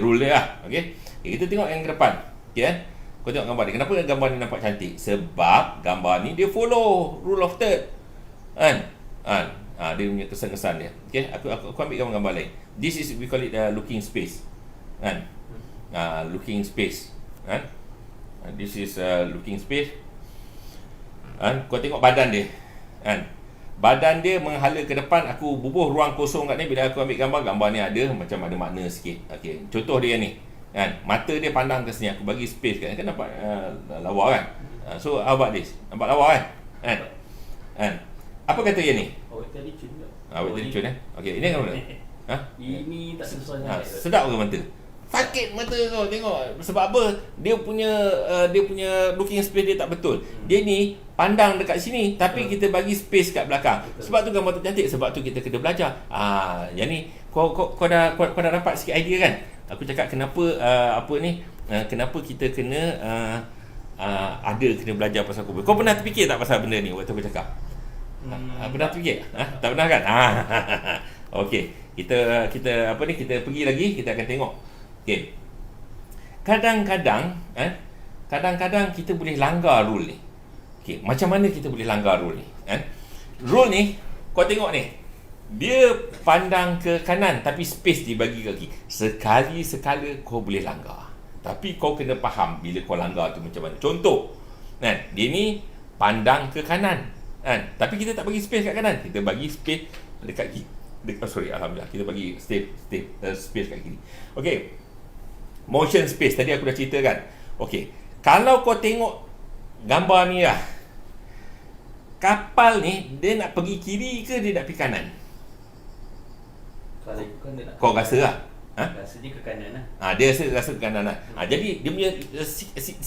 rule dia lah. Okey. Kita tengok yang ke depan. Okey kan? Kau tengok gambar ni. Kenapa gambar ni nampak cantik? Sebab gambar ni dia follow rule of third. Kan? Dia punya kesan-kesan dia. Okey, aku ambil gambar lain. This is, we call it looking space. Kan? Looking space. Kan? This is looking space. Kan? Kau tengok badan dia. Kan? Badan dia menghala ke depan, aku bubuh ruang kosong kat ni. Bila aku ambil gambar ni ada macam ada makna sikit. Okey, contoh dia ni. Kan? Mata dia pandang ke sini, aku bagi space kan. Kan nampak lawa kan? So how about this? Nampak lawa kan? Kan? Apa kata dia ni? Awak tadi cun tak? Awak tadi cun Okey, ini kan mana? Ini tak susah sangat. Sedap ke mata? Sakit mata kau tengok. Sebab apa? Dia punya looking space dia tak betul. Dia ni pandang dekat sini tapi kita bagi space kat belakang. Sebab tu gambar tu cantik, sebab tu kita kena belajar. Yang ni kau dah dapat sikit idea kan? Aku cakap kenapa kenapa kita kena kena belajar pasal komputer. Kau pernah terfikir tak pasal benda ni waktu aku cakap? Pernah terfikir? Tak pernah kan? Okey. Kita pergi lagi, kita akan tengok. Okey. Kadang-kadang kita boleh langgar rule ni. Okey, macam mana kita boleh langgar rule ni? Rule ni, kau tengok ni. Dia pandang ke kanan tapi space dibagi ke kiri. Sekali-sekala kau boleh langgar. Tapi kau kena faham bila kau langgar tu macam mana. Contoh, Kan? Dia ni pandang ke kanan. Kan? Tapi kita tak bagi space kat kanan. Kita bagi space dekat kiri. Alhamdulillah. Kita bagi space kat kiri. Okey. Motion space. Tadi aku dah ceritakan. Okey. Kalau kau tengok gambar ni lah. Kapal ni, dia nak pergi kiri ke dia nak pergi kanan? Kalau ikut dia nak Kau rasa lah? rasa dia ke kanan lah. Dia rasa ke kanan lah. Jadi dia punya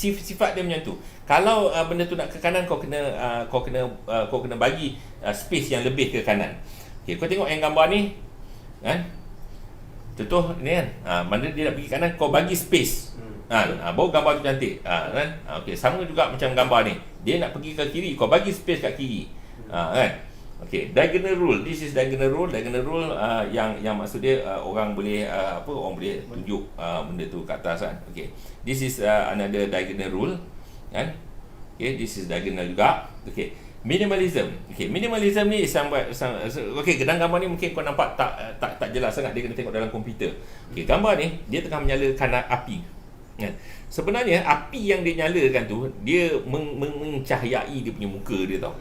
sifat dia macam tu. Kalau benda tu nak ke kanan, kau kena bagi space yang lebih ke kanan. Okey, kau tengok yang gambar ni, kan? Contoh ni kan. Mana dia nak pergi kanan, kau bagi space. Baru gambar tu cantik. Kan? Okey, sama juga macam gambar ni. Dia nak pergi ke kiri, kau bagi space kat kiri. Kan? Okey, diagonal rule. This is diagonal rule. Diagonal rule yang maksud dia orang boleh orang boleh tunjuk benda tu kat atas kan. Okey. This is another diagonal rule, kan? Okey, this is diagonal juga. Okey. Minimalism. Okey, minimalism ni okey, dalam gambar ni mungkin kau nampak tak jelas sangat, dia kena tengok dalam komputer. Okey, gambar ni dia tengah menyalakan api. Kan? Sebenarnya api yang dia nyalakan tu dia mencahayai dia punya muka dia tau.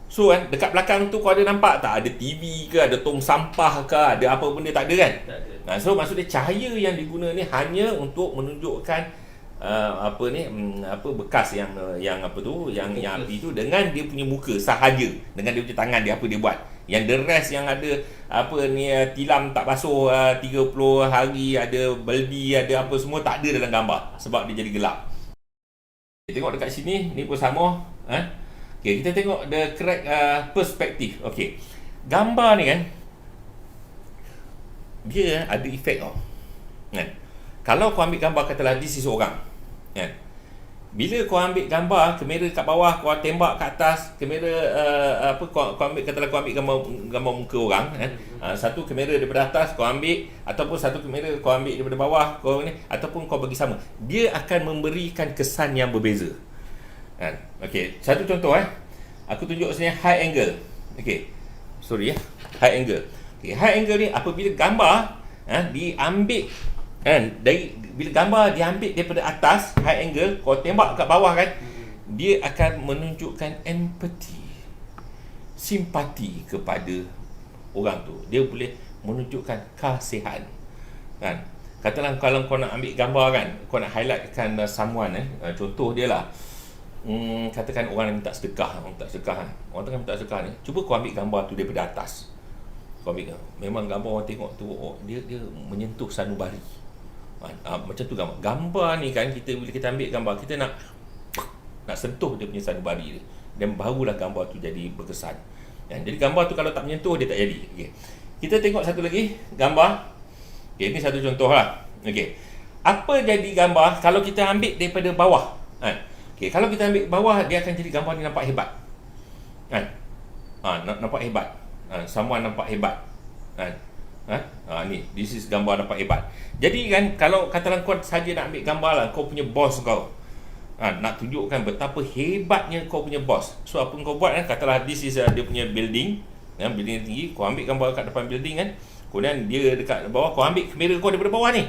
So kan, dekat belakang tu kau ada nampak tak ada TV ke, ada tong sampah ke, ada apa benda, tak ada kan? Tak ada. So maksudnya cahaya yang diguna ni hanya untuk menunjukkan bekas yang api tu dengan dia punya muka sahaja, dengan dia punya tangan dia apa dia buat. Yang the rest yang ada tilam tak basuh 30 hari, ada beldi, ada apa semua tak ada dalam gambar sebab dia jadi gelap. Tengok dekat sini ni pun sama, Okay, kita tengok the correct perspective. Okay, gambar ni kan dia ada efek tau, kan? Kalau kau ambil gambar katalah this is orang, kan? Bila kau ambil gambar, kamera kat bawah, kau tembak kat atas, kamera kau ambil katalah kau ambil gambar muka orang, kan? Satu kamera daripada atas kau ambil, ataupun satu kamera kau ambil daripada bawah, kau ni, ataupun kau bagi sama, dia akan memberikan kesan yang berbeza. Kan? Okey, satu contoh aku tunjuk sini high angle. Okey. Sorry high angle. Okey, high angle ni apabila gambar diambil bila gambar diambil daripada atas high angle, kau tembak kat bawah kan, dia akan menunjukkan empathy, simpati kepada orang tu. Dia boleh menunjukkan kasihan. Kan? Katalah kalau kau nak ambil gambar kan, kau nak highlightkan someone contoh dia lah. Katakan orang yang minta sedekah. Orang tengah minta sedekah ni, cuba kau ambil gambar tu daripada atas. Kau ambil, memang gambar orang tengok tu dia menyentuh sanubari. Macam tu gambar ni kan, bila kita ambil gambar, kita nak sentuh dia punya sanubari dia, dan barulah gambar tu jadi berkesan. Jadi gambar tu kalau tak menyentuh, dia tak jadi. Okay. Kita tengok satu lagi gambar. Okay, ini satu contoh lah. Okay. Apa jadi gambar kalau kita ambil daripada bawah? Okay, kalau kita ambil bawah, dia akan jadi gambar ni nampak hebat. Kan? Nampak hebat. Someone nampak hebat. Kan? Ni, this is gambar nampak hebat. Jadi kan, kalau katalah kau saja nak ambil gambar lah, kau punya boss kau. Nak tunjukkan betapa hebatnya kau punya boss. So, apa kau buat katalah this is dia punya building. Building tinggi, kau ambil gambar kat depan building kan. Kemudian dia dekat bawah, kau ambil kamera kau daripada bawah ni.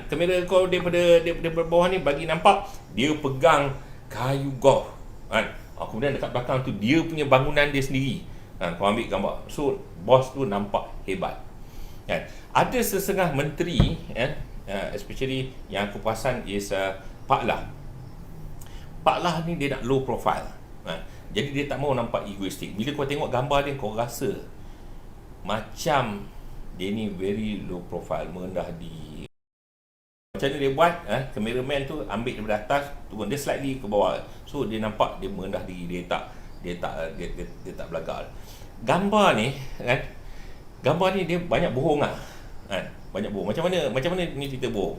Kamera kau daripada bawah ni bagi nampak dia pegang kayu golf. Kemudian dekat belakang tu dia punya bangunan dia sendiri. Kau ambil gambar. So bos tu nampak hebat. Ada sesengah menteri, especially yang aku perasan is Pak Lah. Pak Lah ni dia nak low profile. Jadi dia tak mau nampak egoistik. Bila kau tengok gambar dia, kau rasa macam dia ni very low profile, merendah diri. Macam mana dia buat? Cameraman tu ambil daripada atas, turun dia slightly ke bawah. So dia nampak dia merendah diri, dia tak belagak. Gambar ni dia banyak bohong lah. Banyak bohong. Macam mana ni cerita bohong?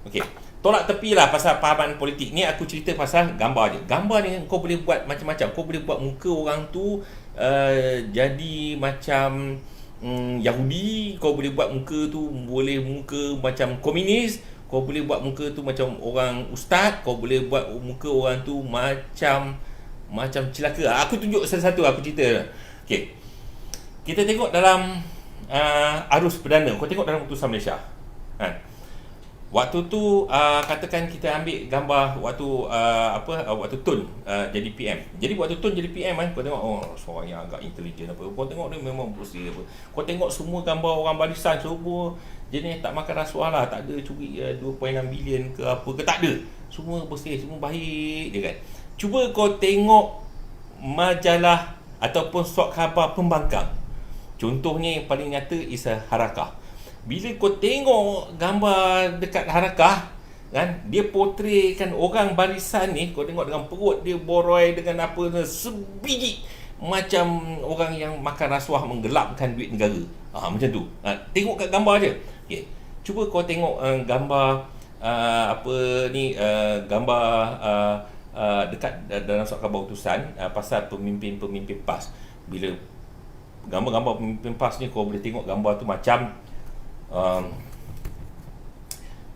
Okey. Tolak tepi lah pasal pahaman politik. Ni aku cerita pasal gambar je. Gambar ni kau boleh buat macam-macam. Kau boleh buat muka orang tu jadi macam Yahudi. Kau boleh buat muka tu muka macam komunis. Kau boleh buat muka tu macam orang ustaz. Kau boleh buat muka orang tu macam celaka. Aku tunjuk satu-satu, aku cerita. Okey. Kita tengok dalam arus perdana. Kau tengok dalam Keputusan Malaysia. Waktu tu katakan kita ambil gambar waktu waktu Tun jadi PM. Jadi waktu Tun jadi PM kan, kau tengok seorang yang agak intelijen apa. Kau tengok dia memang bersih apa. Kau tengok semua gambar orang barisan semua jenis tak makan rasuah lah, tak ada curi 2.6 bilion ke apa ke, tak ada. Semua bersih, semua baik je kan. Cuba kau tengok majalah ataupun surat khabar pembangkang. Contohnya yang paling nyata is Harakah. Bila kau tengok gambar dekat Harakah kan, dia portraykan orang barisan ni, kau tengok dengan perut dia boroi dengan apa sebiji macam orang yang makan rasuah menggelapkan duit negara. Macam tu. Tengok kat gambar je. Okey. Cuba kau tengok gambar gambar dekat dalam surat khabar utusan pasal pemimpin-pemimpin PAS. Bila gambar-gambar pemimpin PAS ni, kau boleh tengok gambar tu macam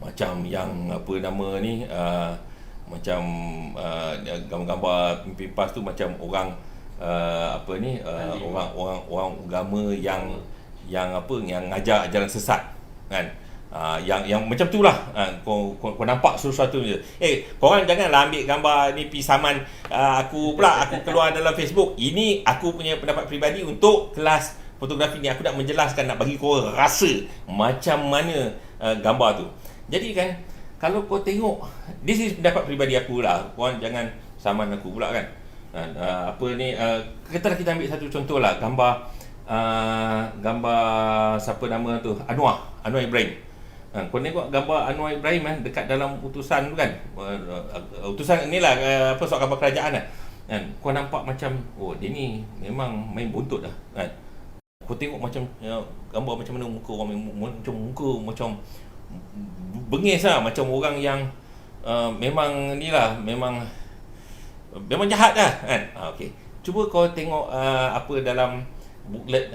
macam yang apa nama ni macam gambar-gambar pemimpin PAS tu macam orang orang agama yang ngajar ajaran sesat kan. Yang macam tu lah. Kau nampak sesuatu je. Korang janganlah ambil gambar ni pergi saman aku keluar dalam Facebook. Ini aku punya pendapat peribadi untuk kelas fotografi ni. Aku nak menjelaskan, nak bagi korang rasa macam mana gambar tu. Jadi kan, kalau kau tengok, this is pendapat peribadi aku lah. Korang jangan saman aku pula kan. Katalah kita ambil satu contoh lah, gambar siapa nama tu, Anwar Ibrahim. Kau tengok gambar Anwar Ibrahim dekat dalam utusan tu kan, utusan ni lah surat khabar kerajaan kan. Kau nampak macam dia ni memang main buntut lah kan. Kau tengok macam gambar macam mana muka orang, macam bengis lah, macam orang yang memang ni lah, memang jahat lah kan. Okey. Cuba kau tengok dalam booklet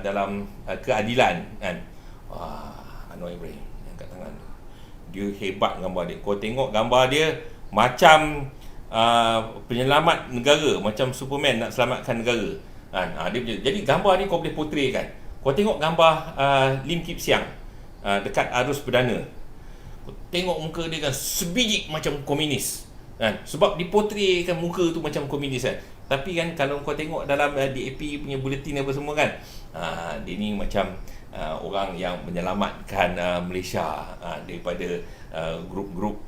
dalam keadilan kan. Anwar Ibrahim yang kat tangan tu, dia hebat gambar dia. Kau tengok gambar dia macam penyelamat negara, macam Superman nak selamatkan negara kan. Jadi gambar ni kau boleh portray kan. Kau tengok gambar Lim Kip Siang dekat arus perdana, kau tengok muka dia kan sebiji macam komunis kan, sebab diportraykan muka tu macam komunis kan. Tapi kan kalau kau tengok dalam DAP punya bulletin apa semua kan, dia ni macam orang yang menyelamatkan Malaysia daripada grup-grup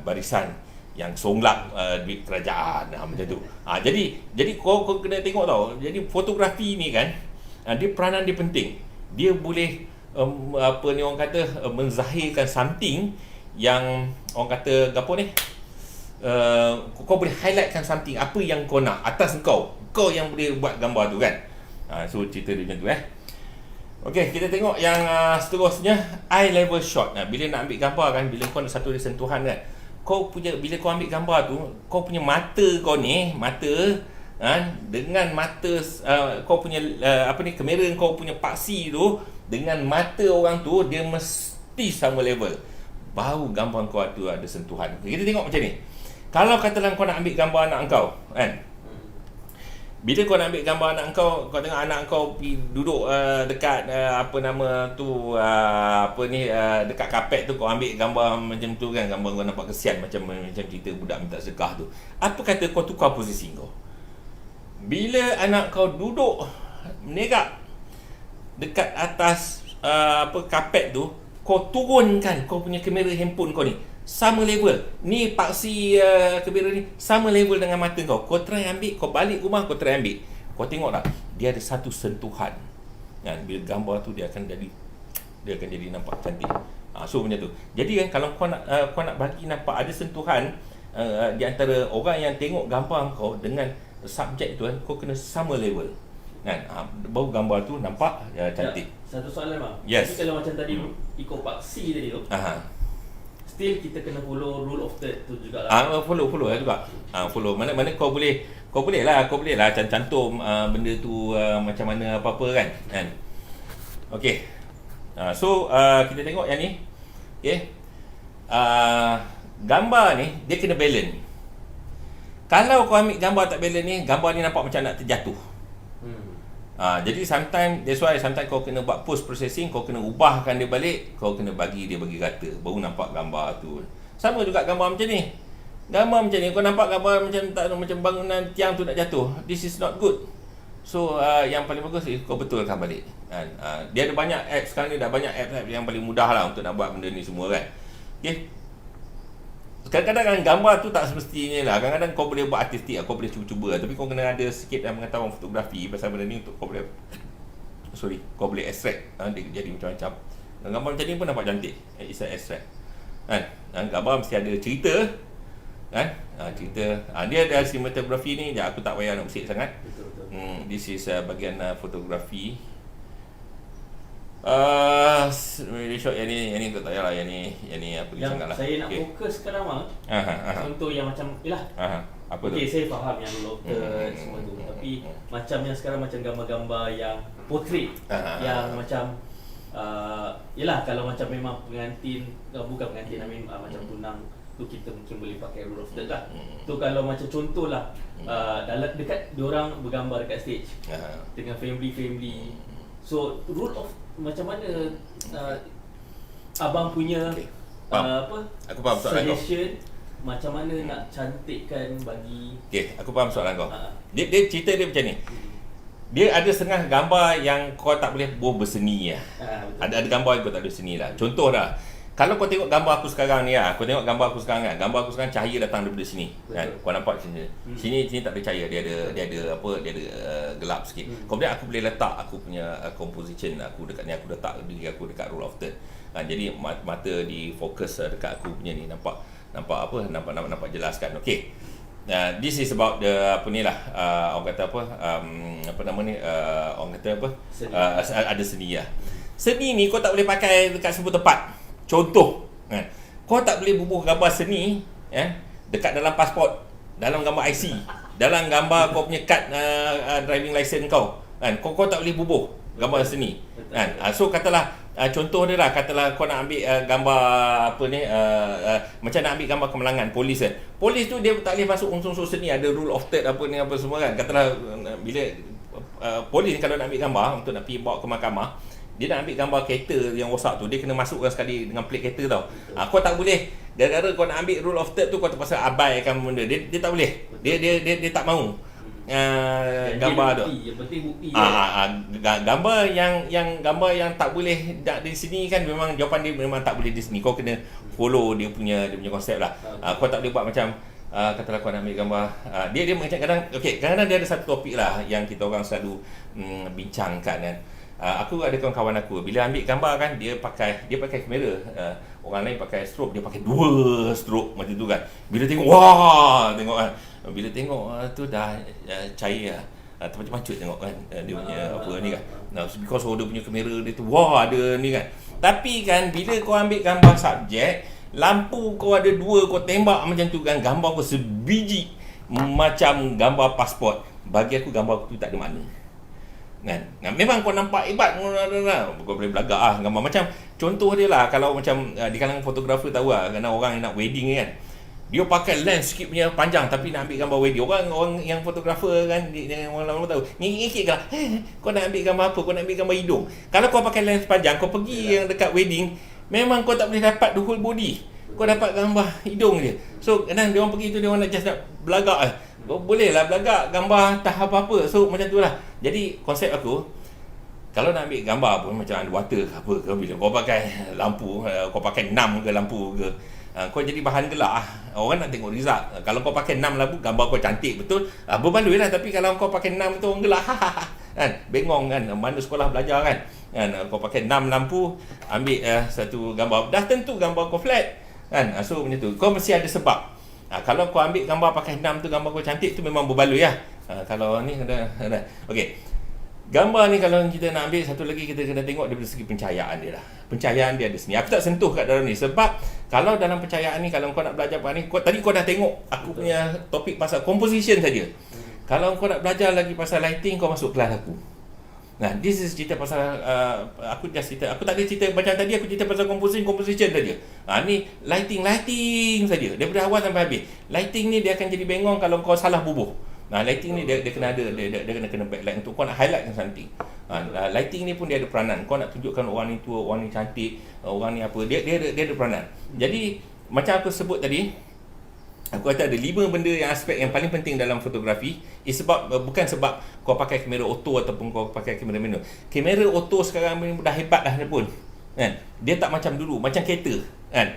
barisan yang songlak duit kerajaan macam tu. Jadi kau kena tengok tau. Jadi fotografi ni kan, dia peranan dia penting. Dia boleh orang kata menzahirkan something yang orang kata apa ni, kau boleh highlightkan something apa yang kau nak atas kau yang boleh buat gambar tu kan. So cerita dia macam tu Okey, kita tengok yang seterusnya, eye level shot. Bila nak ambil gambar kan, bila kau nak satu sentuhan kan, bila kau ambil gambar tu, kau punya mata kau ni, dengan mata kau punya kamera kau punya paksi tu dengan mata orang tu, dia mesti sama level. Baru gambar kau tu ada sentuhan. Kita tengok macam ni. Kalau katalah kau nak ambil gambar anak kau kan, bila kau nak ambil gambar anak kau tengok anak kau pergi duduk dekat dekat kapet tu, kau ambil gambar macam tu kan, gambar kau nampak kesian macam cerita budak minta sedekah tu. Apa kata kau tukar posisi kau? Bila anak kau duduk menegak dekat atas kapet tu, kau turunkan kau punya kamera handphone kau ni sama level. Ni paksi kamera ni sama level dengan mata kau. Kau try ambil, kau balik rumah kau try ambil. Kau tengok tak, dia ada satu sentuhan. Kan, bila gambar tu dia akan jadi nampak cantik. So macam tu. Jadi kan kalau kau nak bagi nampak ada sentuhan di antara orang yang tengok gambar kau dengan subjek tu kan, kau kena sama level. Kan? Baru gambar tu nampak cantik. Satu soalan bang. Yes. Jadi kalau macam tadi ikut paksi tadi tu, still kita kena follow rule of third tu jugalah. Follow lah juga. Follow mana kau boleh lah cantum benda tu macam mana apa-apa kan. Okey. So kita tengok yang ni. Okey. Gambar ni dia kena balance. Kalau kau ambil gambar tak balance ni, gambar ni nampak macam nak terjatuh. Jadi that's why sometimes kau kena buat post processing, kau kena ubahkan dia balik, kau kena bagi rata, baru nampak gambar tu. Sama juga gambar macam ni. Gambar macam ni, kau nampak gambar macam bangunan tiang tu nak jatuh. This is not good. So yang paling bagus kau betulkan balik kan. Dia ada banyak apps sekarang ni, dah banyak apps yang paling mudah lah untuk nak buat benda ni semua kan. Okay. Kadang-kadang gambar tu tak semestinya lah. Kadang-kadang kau boleh buat artistik, kau boleh cuba-cuba, tapi kau kena ada sikit pengetahuan fotografi pasal benda ni untuk kau boleh kau boleh extract dia jadi macam-macam. Gambar macam ni pun nampak cantik. It's an extract kan. Gambar mesti ada cerita kan. Cerita dia ada cinematography ni, aku tak payah nak usik sangat. Betul. This is bahagian fotografi. Really short yang ni tak payahlah, yang ni apa Yang sangatlah. saya nak fokus sekarang contoh yang macam apa tu? Okey, saya faham yang locked semua tu, tapi macam yang sekarang macam gambar-gambar yang portrait yang macam yelah, kalau macam memang pengantin, bukan pengantin, macam tunang tu, kita mungkin boleh pakai rule of third lah. Tu kalau macam contoh lah, dalam dekat diorang bergambar dekat stage dengan family. So rule of macam mana abang punya Aku faham soalan kau. suggestion macam mana nak cantikkan bagi. Okey, aku faham soalan kau. Dia cerita dia macam ni. Dia ada setengah gambar yang kau tak boleh berseni lah. Ada gambar yang kau tak boleh seni lah. Contoh dah, kalau kau tengok gambar aku sekarang ni lah, gambar aku sekarang cahaya datang daripada sini. Kan? Kau nampak sini. Sini tak ada cahaya, dia ada gelap sikit. Kemudian aku boleh letak aku punya composition aku dekat ni, aku letak diri aku dekat rule of third. Jadi mata di fokus dekat aku punya ni, nampak jelas kan. Okey. This is about the orang kata orang kata ada seni lah. Seni ni kau tak boleh pakai dekat semua tempat. Contoh kan, kau tak boleh bubuh gambar seni dekat dalam pasport, dalam gambar IC, dalam gambar kau punya kad driving license kau kan. Kau tak boleh bubuh gambar seni kan. So katalah contoh dia lah, katalah kau nak ambil gambar macam nak ambil gambar kemenangan polis kan. Polis tu dia tak boleh masuk unsur-unsur seni, ada rule of third apa semua kan. Katalah bila polis kalau nak ambil gambar untuk nak pergi bawa ke mahkamah, dia nak ambil gambar kereta yang rosak tu, dia kena masukkan sekali dengan plate kereta tau. Kau tak boleh, gara-gara kau nak ambil rule of third tu, kau terpaksa abaikan benda. Dia tak boleh. Dia tak mahu gambar tu. Yang penting bukti. Gambar yang tak boleh di sini kan, memang jawapan dia memang tak boleh di sini. Kau kena follow dia punya konsep lah. Kau tak boleh buat macam katalah kau nak ambil gambar dia macam kadang-kadang dia ada satu topik lah yang kita orang selalu bincangkan kan. Aku ada kawan-kawan aku, bila ambil gambar kan, dia pakai kamera. Orang lain pakai strobe, dia pakai 2 strobe macam tu kan. Bila tengok, tengok kan. Bila tengok tu dah cair lah. Terpacut-pacut tengok kan dia punya apa ni kan. Because dia punya kamera dia tu ada ni kan. Tapi kan bila kau ambil gambar subjek, lampu kau ada 2, kau tembak macam tu kan, gambar kau sebiji macam gambar pasport. Bagi aku gambar tu tak ada makna kan. Memang kau nampak hebat, kau boleh belagak lah gambar. Macam contoh dia lah, kalau macam di kalangan fotografer tahu lah, kerana orang yang nak wedding kan, dia pakai lens sikit punya panjang tapi nak ambil gambar wedding. Orang yang fotografer kan, orang lama tahu, ngikit-ngikit lah, kau nak ambil gambar apa? Kau nak ambil gambar hidung. Kalau kau pakai lens panjang, kau pergi yang dekat wedding, memang kau tak boleh dapat the whole body, kau dapat gambar hidung je. So kadang dia orang pergi tu, dia orang nak just nak belagak lah. Boleh lah belagak, gambar tak apa-apa. So macam tu lah. Jadi konsep aku, kalau nak ambil gambar pun macam underwater ke apa ke, bila kau pakai lampu, kau pakai 6 ke lampu ke, kau jadi bahan gelak lah. Orang nak tengok result. Kalau kau pakai 6 lampu, gambar kau cantik betul, berbaloi lah. Tapi kalau kau pakai 6 tu, orang gelak kan, bengong kan, mana sekolah belajar kan. Kau pakai 6 lampu, ambil satu gambar, dah tentu gambar kau flat kan. So macam tu, kau mesti ada sebab. Kalau kau ambil gambar pakai 6 tu, gambar kau cantik tu, memang berbaloi lah. Kalau ni ada. Okey. Gambar ni kalau kita nak ambil satu lagi, kita kena tengok dari segi pencahayaan dia lah. Pencahayaan dia ada sini. Aku tak sentuh kat dalam ni sebab kalau dalam pencahayaan ni, kalau kau nak belajar apa ni, tadi kau dah tengok aku punya topik pasal composition saja. Kalau kau nak belajar lagi pasal lighting, kau masuk kelas aku. This is cerita pasal aku just cerita. Aku tak ada cerita macam tadi, aku cerita pasal composition saja. Ni lighting saja. Daripada awal sampai habis. Lighting ni dia akan jadi bengong kalau kau salah bubuh. Nah, lighting ni dia kena ada, dia kena backlight untuk kau nak highlight something. Lighting ni pun dia ada peranan. Kau nak tunjukkan orang ni tua, orang ni cantik, orang ni apa, dia ada peranan. Jadi macam aku sebut tadi, aku kata ada 5 benda yang aspek yang paling penting dalam fotografi. Bukan sebab kau pakai kamera auto ataupun kau pakai kamera manual. Kamera auto sekarang ni dah hebat dah pun. Kan? Dia tak macam dulu, macam kereta, kan?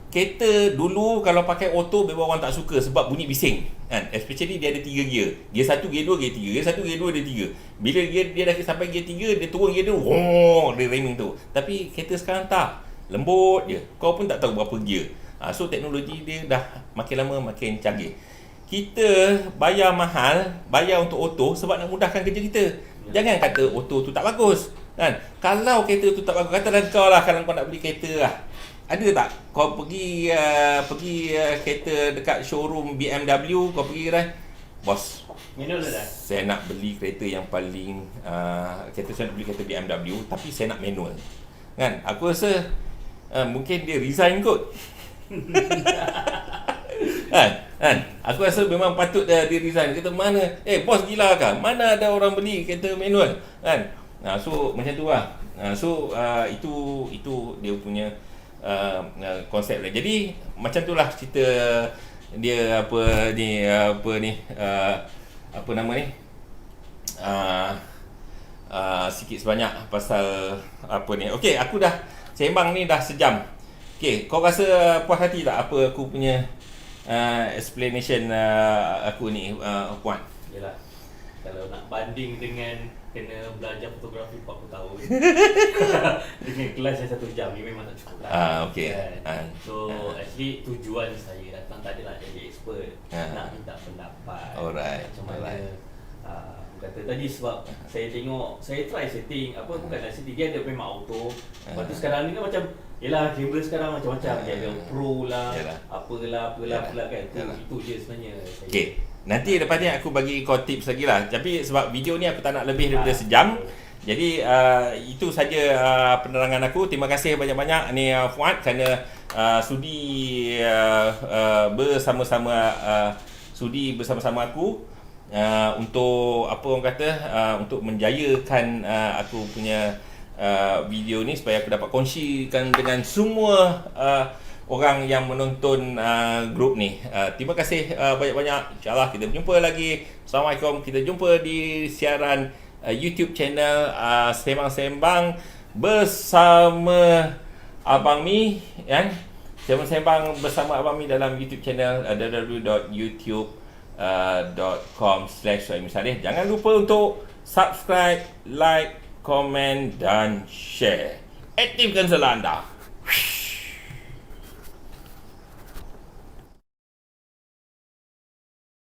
Kereta dulu kalau pakai auto memang orang tak suka sebab bunyi bising, kan? Especially dia ada 3 gear. Gear 1, gear 2, gear 3. Gear 1, gear 2, gear 3. Bila dia dah sampai gear 3, dia turun gear 2, dia raining tu. Tapi kereta sekarang tak. Lembut je. Kau pun tak tahu berapa gear. So teknologi dia dah makin lama makin canggih. Kita bayar mahal, bayar untuk auto sebab nak mudahkan kerja kita. Jangan kata auto tu tak bagus, kan? Kalau kereta tu tak bagus, katalah kau lah, kalau kau nak beli kereta lah, ada tak kau pergi kereta dekat showroom BMW, kau pergi kan, bos, Manual dah. saya nak beli kereta yang paling saya nak beli kereta BMW tapi saya nak manual, kan? Aku rasa mungkin dia resign kot. kan aku rasa memang patut dia resign. Kata mana, bos gila kan, mana ada orang beli kereta manual, kan? So macam tu lah. Itu dia punya konsep lah. Jadi macam tu lah cerita dia, apa nama ni, sikit sebanyak pasal apa ni. Okey, aku dah sembang ni dah sejam. Okey, kau rasa puas hati tak apa aku punya explanation aku ni, Puan? Yalah, kalau nak banding dengan kena belajar fotografi 40 tahun dengan kelas yang 1 jam ni memang tak cukup lah. Okey. Kan? So actually tujuan saya datang tak adalah jadi expert, nak minta pendapat. Alright. Macam mana kata tadi, sebab saya tengok, saya try setting apa, bukanlah setting, dia ada memang auto. Lepas tu sekarang ni kan macam, yelah, kamera sekarang macam-macam, dia ada pro lah, apalah kan. Itu je sebenarnya. Okey, nanti lepas ni aku bagi kau tips lagi lah. Tapi sebab video ni aku tak nak lebih daripada sejam. Jadi itu saja penerangan aku. Terima kasih banyak-banyak ni Fuad kerana sudi bersama-sama aku untuk apa orang kata, untuk menjayakan aku punya video ni supaya aku dapat kongsikan dengan semua orang yang menonton grup ni. Terima kasih banyak-banyak. InsyaAllah kita berjumpa lagi. Assalamualaikum. Kita jumpa di siaran YouTube channel Sembang-Sembang bersama Abang Mi, kan? Sembang-Sembang bersama Abang Mi dalam YouTube channel www.youtube.com/Suhaimi Saleh. Jangan lupa untuk subscribe, like, komen dan share. Aktifkan sela anda.